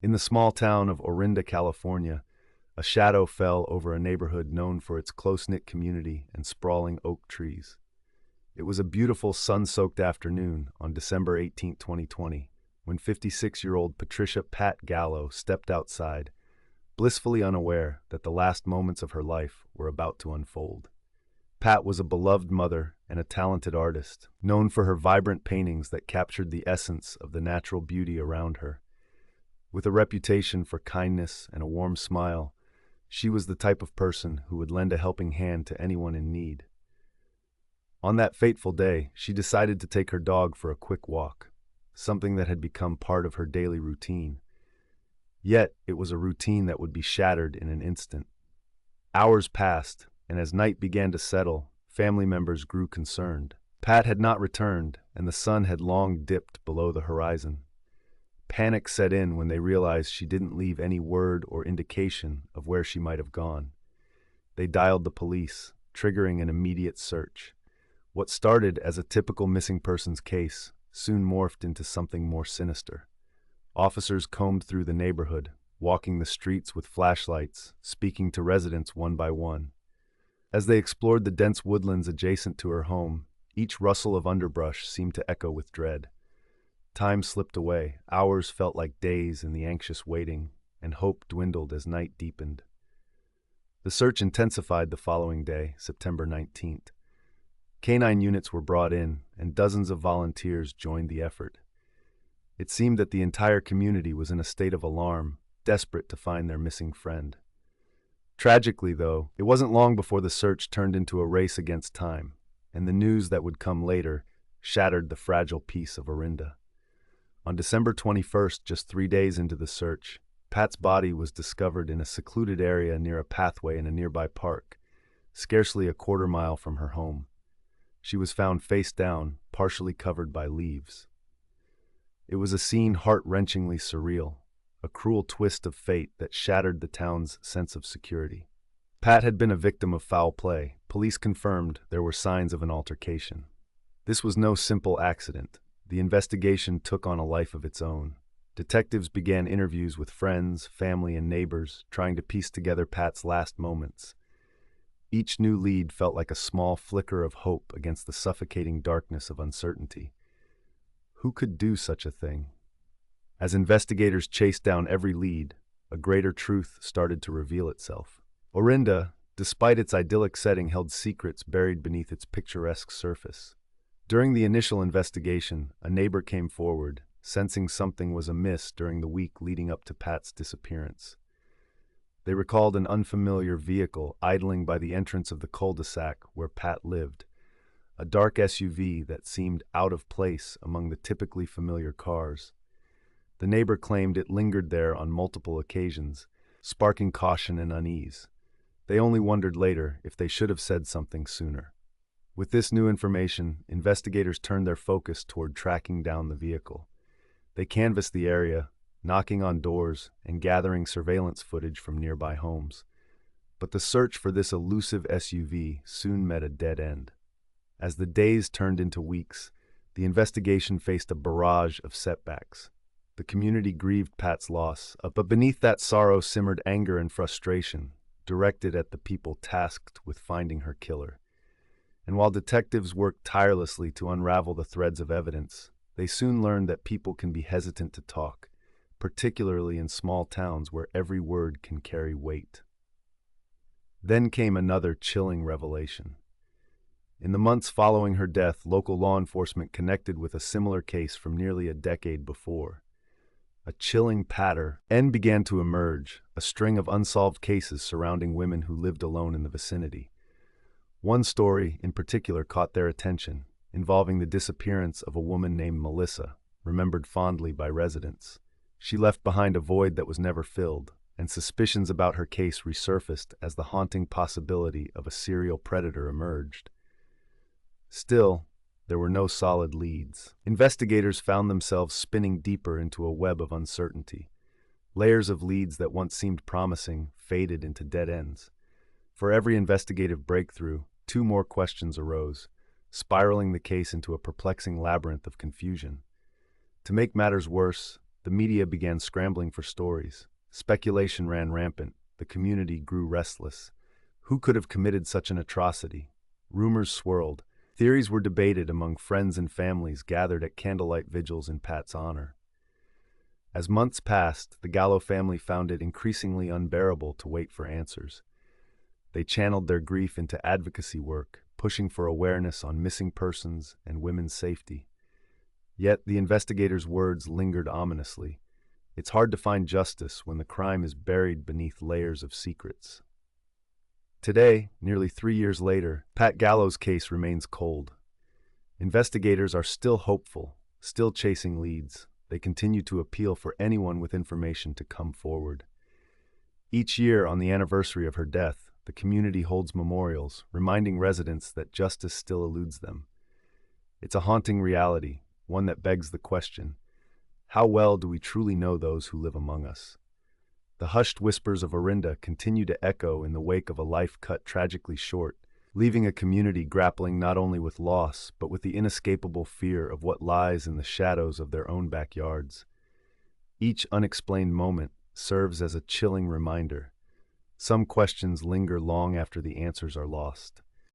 In the small town of Orinda, California, a shadow fell over a neighborhood known for its close-knit community and sprawling oak trees. It was a beautiful sun-soaked afternoon on December 18, 2020, when 56-year-old Patricia Pat Gallo stepped outside, blissfully unaware that the last moments of her life were about to unfold. Pat was a beloved mother and a talented artist, known for her vibrant paintings that captured the essence of the natural beauty around her. With a reputation for kindness and a warm smile, she was the type of person who would lend a helping hand to anyone in need. On that fateful day, she decided to take her dog for a quick walk, something that had become part of her daily routine. Yet, it was a routine that would be shattered in an instant. Hours passed, and as night began to settle, family members grew concerned. Pat had not returned, and the sun had long dipped below the horizon. Panic set in when they realized she didn't leave any word or indication of where she might have gone. They dialed the police, triggering an immediate search. What started as a typical missing persons case soon morphed into something more sinister. Officers combed through the neighborhood, walking the streets with flashlights, speaking to residents one by one. As they explored the dense woodlands adjacent to her home, each rustle of underbrush seemed to echo with dread. Time slipped away, hours felt like days in the anxious waiting, and hope dwindled as night deepened. The search intensified the following day, September 19th. Canine units were brought in, and dozens of volunteers joined the effort. It seemed that the entire community was in a state of alarm, desperate to find their missing friend. Tragically, though, it wasn't long before the search turned into a race against time, and the news that would come later shattered the fragile peace of Orinda. On December 21st, just 3 days into the search, Pat's body was discovered in a secluded area near a pathway in a nearby park, scarcely a quarter-mile from her home. She was found face down, partially covered by leaves. It was a scene heart-wrenchingly surreal, a cruel twist of fate that shattered the town's sense of security. Pat had been a victim of foul play. Police confirmed there were signs of an altercation. This was no simple accident. The investigation took on a life of its own. Detectives began interviews with friends, family, and neighbors, trying to piece together Pat's last moments. Each new lead felt like a small flicker of hope against the suffocating darkness of uncertainty. Who could do such a thing? As investigators chased down every lead, a greater truth started to reveal itself. Orinda, despite its idyllic setting, held secrets buried beneath its picturesque surface. During the initial investigation, a neighbor came forward, sensing something was amiss during the week leading up to Pat's disappearance. They recalled an unfamiliar vehicle idling by the entrance of the cul-de-sac where Pat lived, a dark SUV that seemed out of place among the typically familiar cars. The neighbor claimed it lingered there on multiple occasions, sparking caution and unease. They only wondered later if they should have said something sooner. With this new information, investigators turned their focus toward tracking down the vehicle. They canvassed the area, knocking on doors and gathering surveillance footage from nearby homes. But the search for this elusive SUV soon met a dead end. As the days turned into weeks, the investigation faced a barrage of setbacks. The community grieved Pat's loss, but beneath that sorrow simmered anger and frustration, directed at the people tasked with finding her killer. And while detectives worked tirelessly to unravel the threads of evidence, they soon learned that people can be hesitant to talk, particularly in small towns where every word can carry weight. Then came another chilling revelation. In the months following her death, local law enforcement connected with a similar case from nearly a decade before. A chilling pattern began to emerge, a string of unsolved cases surrounding women who lived alone in the vicinity. One story in particular caught their attention, involving the disappearance of a woman named Melissa, remembered fondly by residents. She left behind a void that was never filled, and suspicions about her case resurfaced as the haunting possibility of a serial predator emerged. Still, there were no solid leads. Investigators found themselves spinning deeper into a web of uncertainty. Layers of leads that once seemed promising faded into dead ends. For every investigative breakthrough, 2 more questions arose, spiraling the case into a perplexing labyrinth of confusion. To make matters worse, The media began scrambling for stories. Speculation ran rampant. The community grew restless. Who could have committed such an atrocity? Rumors swirled. Theories were debated among friends and families gathered at candlelight vigils in Pat's honor. As months passed, the Gallo family found it increasingly unbearable to wait for answers. They channeled their grief into advocacy work, pushing for awareness on missing persons and women's safety. Yet the investigators' words lingered ominously. It's hard to find justice when the crime is buried beneath layers of secrets. Today, nearly 3 years later, Pat Gallo's case remains cold. Investigators are still hopeful, still chasing leads. They continue to appeal for anyone with information to come forward. Each year, on the anniversary of her death, the community holds memorials, reminding residents that justice still eludes them. It's a haunting reality, one that begs the question, how well do we truly know those who live among us? The hushed whispers of Orinda continue to echo in the wake of a life cut tragically short, leaving a community grappling not only with loss, but with the inescapable fear of what lies in the shadows of their own backyards. Each unexplained moment serves as a chilling reminder. Some questions linger long after the answers are lost.